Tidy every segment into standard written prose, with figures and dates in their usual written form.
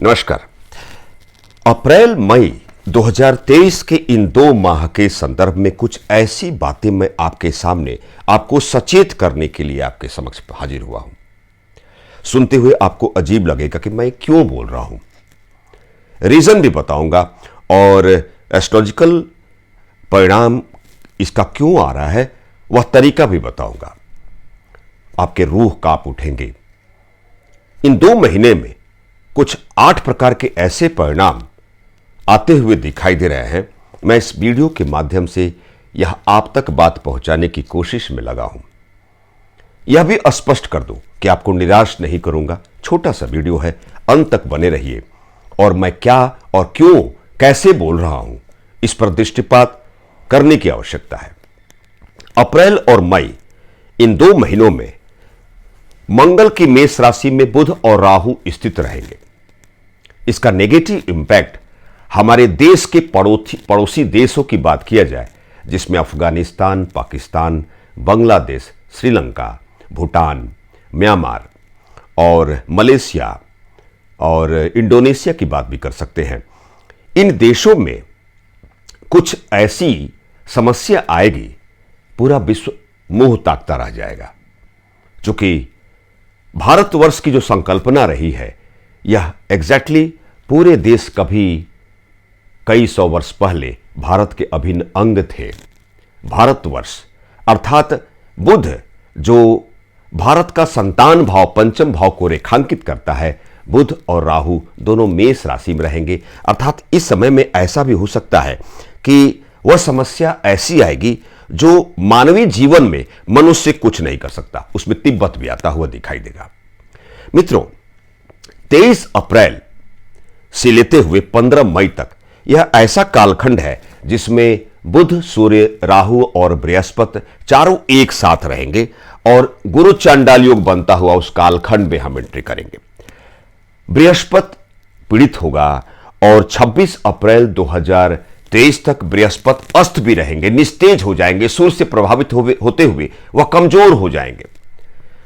नमस्कार। अप्रैल मई 2023 के इन 2 माह के संदर्भ में कुछ ऐसी बातें मैं आपके सामने आपको सचेत करने के लिए आपके समक्ष हाजिर हुआ हूं। सुनते हुए आपको अजीब लगेगा कि मैं क्यों बोल रहा हूं, रीजन भी बताऊंगा और एस्ट्रोलॉजिकल परिणाम इसका क्यों आ रहा है वह तरीका भी बताऊंगा। आपके रूह कांप उठेंगे। इन 2 महीने में कुछ 8 प्रकार के ऐसे परिणाम आते हुए दिखाई दे रहे हैं। मैं इस वीडियो के माध्यम से यह आप तक बात पहुंचाने की कोशिश में लगा हूं। यह भी स्पष्ट कर दूं कि आपको निराश नहीं करूंगा। छोटा सा वीडियो है, अंत तक बने रहिए और मैं क्या और क्यों कैसे बोल रहा हूं इस पर दृष्टिपात करने की आवश्यकता है। अप्रैल और मई इन 2 महीनों में मंगल की मेष राशि में बुध और राहु स्थित रहेंगे। इसका नेगेटिव इंपैक्ट हमारे देश के पड़ोसी देशों की बात किया जाए, जिसमें अफगानिस्तान, पाकिस्तान, बांग्लादेश, श्रीलंका, भूटान, म्यांमार और मलेशिया और इंडोनेशिया की बात भी कर सकते हैं। इन देशों में कुछ ऐसी समस्या आएगी, पूरा विश्व मुंह ताकता रह जाएगा। चूंकि भारतवर्ष की जो संकल्पना रही है, यह एग्जैक्टली पूरे देश कभी कई 100 वर्ष पहले भारत के अभिन्न अंग थे। भारतवर्ष अर्थात बुध जो भारत का संतान भाव, पंचम भाव को रेखांकित करता है, बुध और राहु दोनों मेष राशि में रहेंगे। अर्थात इस समय में ऐसा भी हो सकता है कि वह समस्या ऐसी आएगी जो मानवीय जीवन में मनुष्य कुछ नहीं कर सकता। उसमें तिब्बत भी आता हुआ दिखाई देगा। मित्रों, 23 अप्रैल से लेते हुए 15 मई तक यह ऐसा कालखंड है जिसमें बुध, सूर्य, राहु और बृहस्पति चारों एक साथ रहेंगे और गुरु चांडाल योग बनता हुआ उस कालखंड में हम एंट्री करेंगे। बृहस्पति पीड़ित होगा और 26 अप्रैल 2023 तक बृहस्पति अस्त भी रहेंगे, निस्तेज हो जाएंगे। सूर्य से प्रभावित होते हुए वह कमजोर हो जाएंगे।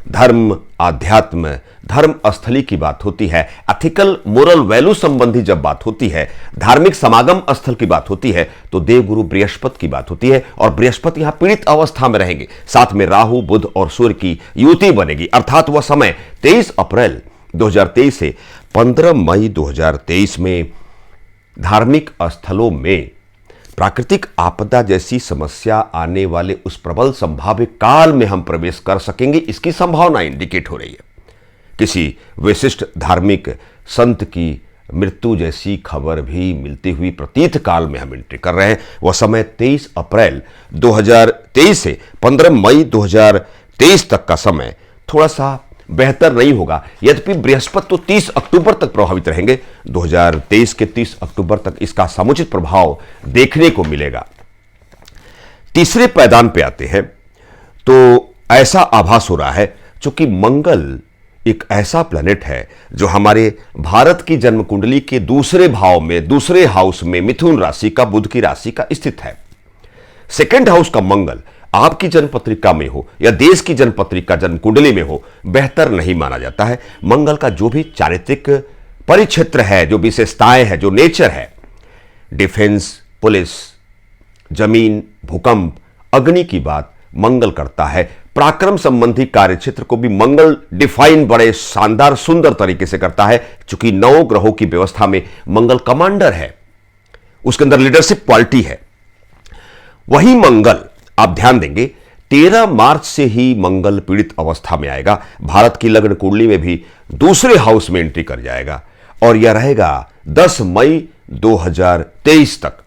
धर्म, आध्यात्म, धर्म स्थली की बात होती है, एथिकल मोरल वैल्यू संबंधी जब बात होती है, धार्मिक समागम स्थल की बात होती है, तो देवगुरु बृहस्पति की बात होती है और बृहस्पति यहां पीड़ित अवस्था में रहेंगे। साथ में राहु, बुध और सूर्य की युति बनेगी। अर्थात वह समय 23 अप्रैल 2023 से 15 मई 2023 में धार्मिक स्थलों में प्राकृतिक आपदा जैसी समस्या आने वाले उस प्रबल संभाव्य काल में हम प्रवेश कर सकेंगे, इसकी संभावना इंडिकेट हो रही है। किसी विशिष्ट धार्मिक संत की मृत्यु जैसी खबर भी मिलती हुई प्रतीत काल में हम एंट्री कर रहे हैं। वह समय 23 अप्रैल 2023 से 15 मई 2023 तक का समय थोड़ा सा बेहतर नहीं होगा। यद्यपि बृहस्पति तो 30 अक्टूबर तक प्रभावित रहेंगे। 2023 के 30 अक्टूबर तक इसका समुचित प्रभाव देखने को मिलेगा। तीसरे पैदान पे आते हैं तो ऐसा आभास हो रहा है, चूंकि मंगल एक ऐसा प्लैनेट है जो हमारे भारत की जन्म कुंडली के दूसरे भाव में, दूसरे हाउस में, मिथुन राशि का, बुध की राशि का स्थित है। सेकेंड हाउस का मंगल आपकी जन्म पत्रिका में हो या देश की जन्म पत्रिका, जन्म कुंडली में हो, बेहतर नहीं माना जाता है। मंगल का जो भी चारित्रिक परिक्षेत्र है, जो विशेषताएं हैं, जो नेचर है, डिफेंस, पुलिस, जमीन, भूकंप, अग्नि की बात मंगल करता है। पराक्रम संबंधी कार्य क्षेत्र को भी मंगल डिफाइन बड़े शानदार सुंदर तरीके से करता है। चूंकि 9 ग्रहों की व्यवस्था में मंगल कमांडर है, उसके अंदर लीडरशिप क्वालिटी है। वही मंगल आप ध्यान देंगे 13 मार्च से ही मंगल पीड़ित अवस्था में आएगा। भारत की लग्न कुंडली में भी दूसरे हाउस में एंट्री कर जाएगा और यह रहेगा 10 मई 2023 तक।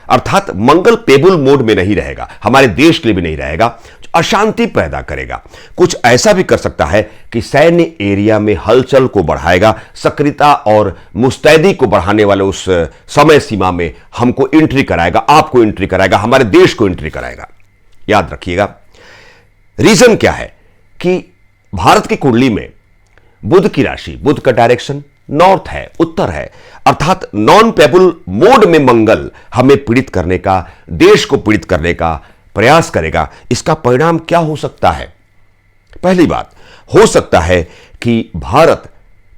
अर्थात मंगल पेबुल मोड में नहीं रहेगा, हमारे देश के लिए भी नहीं रहेगा, अशांति पैदा करेगा। कुछ ऐसा भी कर सकता है कि सैन्य एरिया में हलचल को बढ़ाएगा, सक्रियता और मुस्तैदी को बढ़ाने वाले उस समय सीमा में हमको एंट्री कराएगा, आपको एंट्री कराएगा, हमारे देश को एंट्री कराएगा। याद रखिएगा, रीजन क्या है कि भारत की कुंडली में बुध की राशि, बुध का डायरेक्शन नॉर्थ है, उत्तर है। अर्थात नॉन पेबुल मोड में मंगल हमें पीड़ित करने का, देश को पीड़ित करने का प्रयास करेगा। इसका परिणाम क्या हो सकता है? पहली बात, हो सकता है कि भारत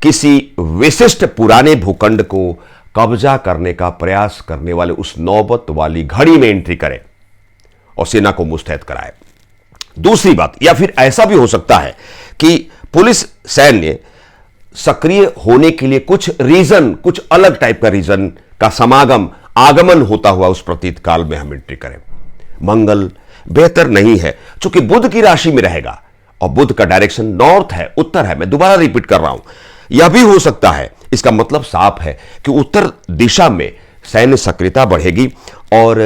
किसी विशिष्ट पुराने भूखंड को कब्जा करने का प्रयास करने वाले उस नौबत वाली घड़ी में एंट्री करे और सेना को मुस्तैद कराए। दूसरी बात, या फिर ऐसा भी हो सकता है कि पुलिस सैन्य सक्रिय होने के लिए कुछ अलग टाइप का रीजन का आगमन होता हुआ उस प्रतीत काल में हम एंट्री करें। मंगल बेहतर नहीं है, चूंकि बुध की राशि में रहेगा और बुध का डायरेक्शन नॉर्थ है, उत्तर है। मैं दोबारा रिपीट कर रहा हूं, यह भी हो सकता है, इसका मतलब साफ है कि उत्तर दिशा में सैन्य सक्रियता बढ़ेगी। और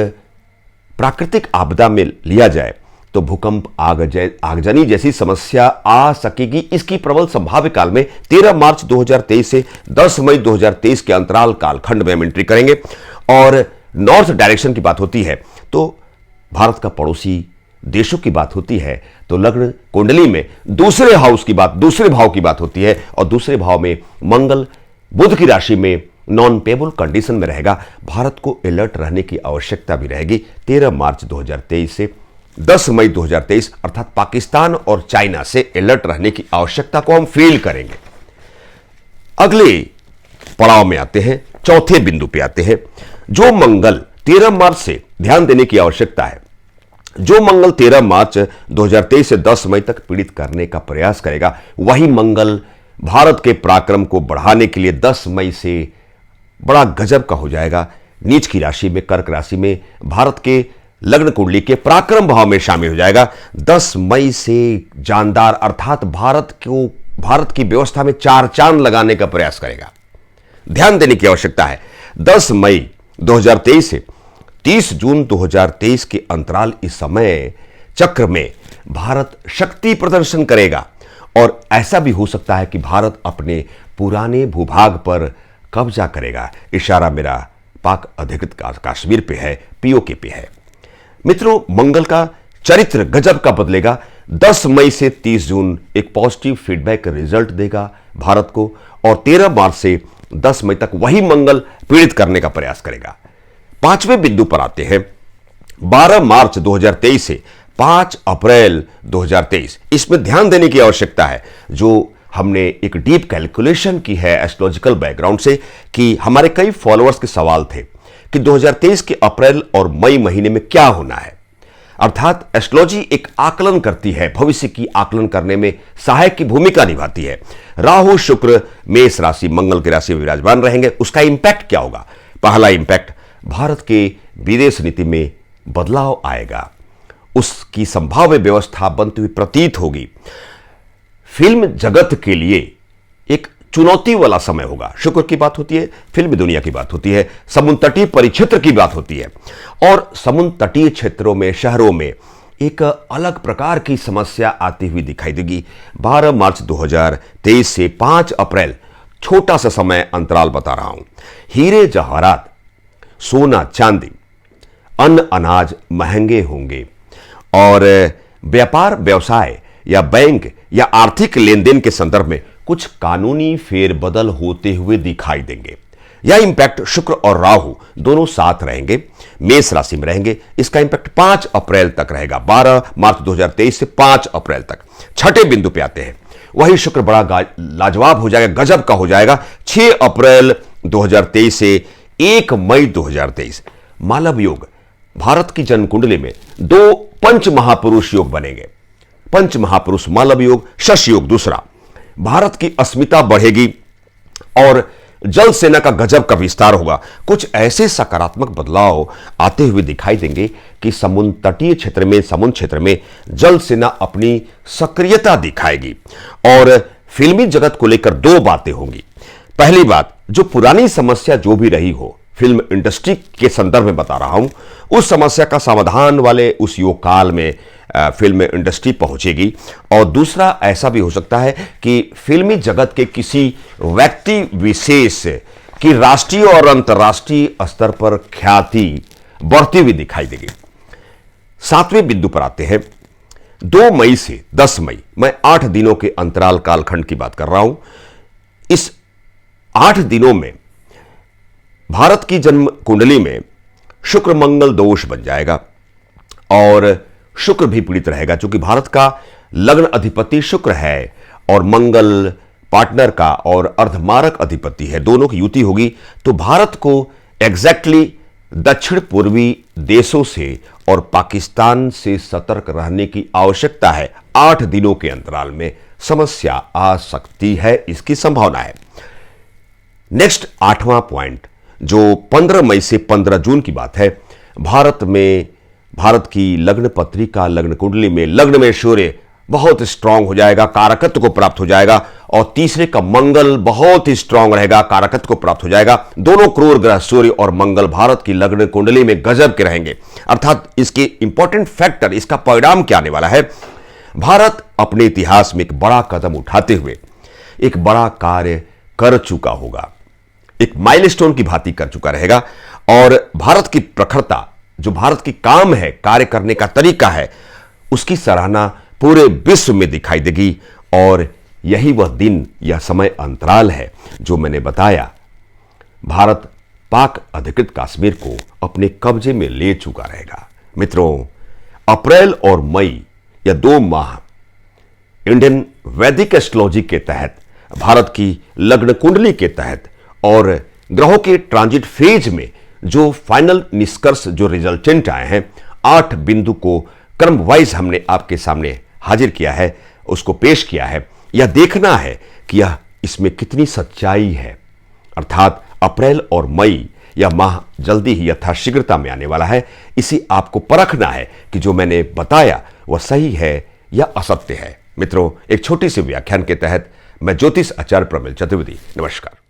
प्राकृतिक आपदा में लिया जाए तो भूकंप, आगजनी जैसी समस्या आ सकेगी। इसकी प्रबल संभाव्य काल में 13 मार्च 2023 से 10 मई 2023 के अंतराल कालखंड में हम एंट्री करेंगे। और नॉर्थ डायरेक्शन की बात होती है तो भारत का पड़ोसी देशों की बात होती है, तो लग्न कुंडली में दूसरे भाव की बात होती है। और दूसरे भाव में मंगल बुध की राशि में नॉन पेबल कंडीशन में रहेगा। भारत को अलर्ट रहने की आवश्यकता भी रहेगी। 13 मार्च 2023 से 10 मई 2023 अर्थात पाकिस्तान और चाइना से अलर्ट रहने की आवश्यकता को हम फील करेंगे। अगले पड़ाव में आते हैं, चौथे बिंदु पे आते हैं। जो मंगल 13 मार्च से ध्यान देने की आवश्यकता है, जो मंगल 13 मार्च 2023 से 10 मई तक पीड़ित करने का प्रयास करेगा, वही मंगल भारत के पराक्रम को बढ़ाने के लिए 10 मई से बड़ा गजब का हो जाएगा। नीच की राशि में, कर्क राशि में, भारत के लग्न कुंडली के पराक्रम भाव में शामिल हो जाएगा। 10 मई से जानदार अर्थात भारत की व्यवस्था में चार चांद लगाने का प्रयास करेगा। ध्यान देने की आवश्यकता है, 10 मई 2023 से 30 जून 2023 के अंतराल इस समय चक्र में भारत शक्ति प्रदर्शन करेगा। और ऐसा भी हो सकता है कि भारत अपने पुराने भूभाग पर कब्जा करेगा। इशारा मेरा पाक अधिकृत कश्मीर पे है, पीओके पे है। मित्रों, मंगल का चरित्र गजब का बदलेगा। 10 मई से 30 जून एक पॉजिटिव फीडबैक रिजल्ट देगा भारत को। और 13 मार्च से 10 मई तक वही मंगल पीड़ित करने का प्रयास करेगा। पांचवें बिंदु पर आते हैं, 12 मार्च 2023 से 5 अप्रैल 2023। इसमें ध्यान देने की आवश्यकता है, जो हमने एक डीप कैलकुलेशन की है एस्ट्रोलॉजिकल बैकग्राउंड से, कि हमारे कई फॉलोअर्स के सवाल थे कि 2023 के अप्रैल और मई महीने में क्या होना है। अर्थात एस्ट्रोलॉजी एक आकलन करती है, भविष्य की आकलन करने में सहायक की भूमिका निभाती है। राहु शुक्र मेष राशि, मंगल की राशि में विराजमान रहेंगे। उसका इंपैक्ट क्या होगा? पहला इंपैक्ट, भारत के विदेश नीति में बदलाव आएगा, उसकी संभाव्य व्यवस्था बनती हुई प्रतीत होगी। फिल्म जगत के लिए एक चुनौती वाला समय होगा। शुक्र की बात होती है, फिल्म दुनिया की बात होती है, समुद्र तटीय परिक्षेत्र की बात होती है। और समुद्र तटीय क्षेत्रों में, शहरों में एक अलग प्रकार की समस्या आती हुई दिखाई देगी। 12 मार्च 2023 से 5 अप्रैल, छोटा सा समय अंतराल बता रहा हूं। हीरे जवाहरात, सोना चांदी, अन्न अनाज महंगे होंगे। और व्यापार व्यवसाय या बैंक या आर्थिक लेन देन के संदर्भ में कुछ कानूनी फेरबदल होते हुए दिखाई देंगे। यह इंपैक्ट शुक्र और राहु दोनों साथ रहेंगे, मेष राशि में रहेंगे। इसका इंपैक्ट 5 अप्रैल तक रहेगा, 12 मार्च 2023 से 5 अप्रैल तक। छठे बिंदु पे आते हैं, वही शुक्र बड़ा लाजवाब हो जाएगा, गजब का हो जाएगा। 6 अप्रैल 2023 से 1 मई 2023 मालव योग, भारत की जन्म कुंडली में 2 पंच महापुरुष योग बनेंगे। पंच महापुरुष मालव योग, शश योग दूसरा। भारत की अस्मिता बढ़ेगी और जल सेना का गजब का विस्तार होगा। कुछ ऐसे सकारात्मक बदलाव आते हुए दिखाई देंगे कि समुद्र तटीय क्षेत्र में, समुद्र क्षेत्र में जल सेना अपनी सक्रियता दिखाएगी। और फिल्मी जगत को लेकर 2 बातें होंगी। पहली बात, जो पुरानी समस्या जो भी रही हो, फिल्म इंडस्ट्री के संदर्भ में बता रहा हूं, उस समस्या का समाधान वाले उस योग काल में फिल्म इंडस्ट्री पहुंचेगी। और दूसरा ऐसा भी हो सकता है कि फिल्मी जगत के किसी व्यक्ति विशेष की राष्ट्रीय और अंतर्राष्ट्रीय स्तर पर ख्याति बढ़ती हुई दिखाई देगी। 7वें बिंदु पर आते हैं, 2 मई से 10 मई, मैं 8 दिनों के अंतराल कालखंड की बात कर रहा हूं। इस 8 दिनों में भारत की जन्म कुंडली में शुक्र मंगल दोष बन जाएगा और शुक्र भी पीड़ित रहेगा, क्योंकि भारत का लग्न अधिपति शुक्र है और मंगल पार्टनर का और अर्धमारक अधिपति है, दोनों की युति होगी तो भारत को एग्जैक्टली दक्षिण पूर्वी देशों से और पाकिस्तान से सतर्क रहने की आवश्यकता है। 8 दिनों के अंतराल में समस्या आ सकती है, इसकी संभावना है। नेक्स्ट 8वां पॉइंट जो 15 मई से 15 जून की बात है, भारत की लग्न पत्रिका, लग्न कुंडली में लग्न में सूर्य बहुत स्ट्रांग हो जाएगा, कारकत्व को प्राप्त हो जाएगा, और तीसरे का मंगल बहुत ही स्ट्रांग रहेगा, कारकत्व को प्राप्त हो जाएगा। दोनों क्रूर ग्रह सूर्य और मंगल भारत की लग्न कुंडली में गजब के रहेंगे। अर्थात इसके इंपॉर्टेंट फैक्टर, इसका परिणाम क्या आने वाला है, भारत अपने इतिहास में एक बड़ा कदम उठाते हुए एक बड़ा कार्य कर चुका होगा, एक माइलस्टोन की भांति कर चुका रहेगा, और भारत की प्रखरता, जो भारत की काम है, कार्य करने का तरीका है, उसकी सराहना पूरे विश्व में दिखाई देगी। और यही वह दिन या समय अंतराल है जो मैंने बताया, भारत पाक अधिकृत कश्मीर को अपने कब्जे में ले चुका रहेगा। मित्रों, अप्रैल और मई या 2 माह इंडियन वैदिक एस्ट्रोलॉजी के तहत, भारत की लग्न कुंडली के तहत और ग्रहों के ट्रांजिट फेज में जो फाइनल निष्कर्ष, जो रिजल्टेंट आए हैं, 8 बिंदु को क्रम वाइज हमने आपके सामने हाजिर किया है, उसको पेश किया है। यह देखना है कि यह इसमें कितनी सच्चाई है। अर्थात अप्रैल और मई यह माह जल्दी ही यथाशीघ्रता में आने वाला है। इसी आपको परखना है कि जो मैंने बताया वह सही है या असत्य है। मित्रों, एक छोटी सी व्याख्यान के तहत मैं ज्योतिष आचार्य प्रमिल चतुर्वेदी, नमस्कार।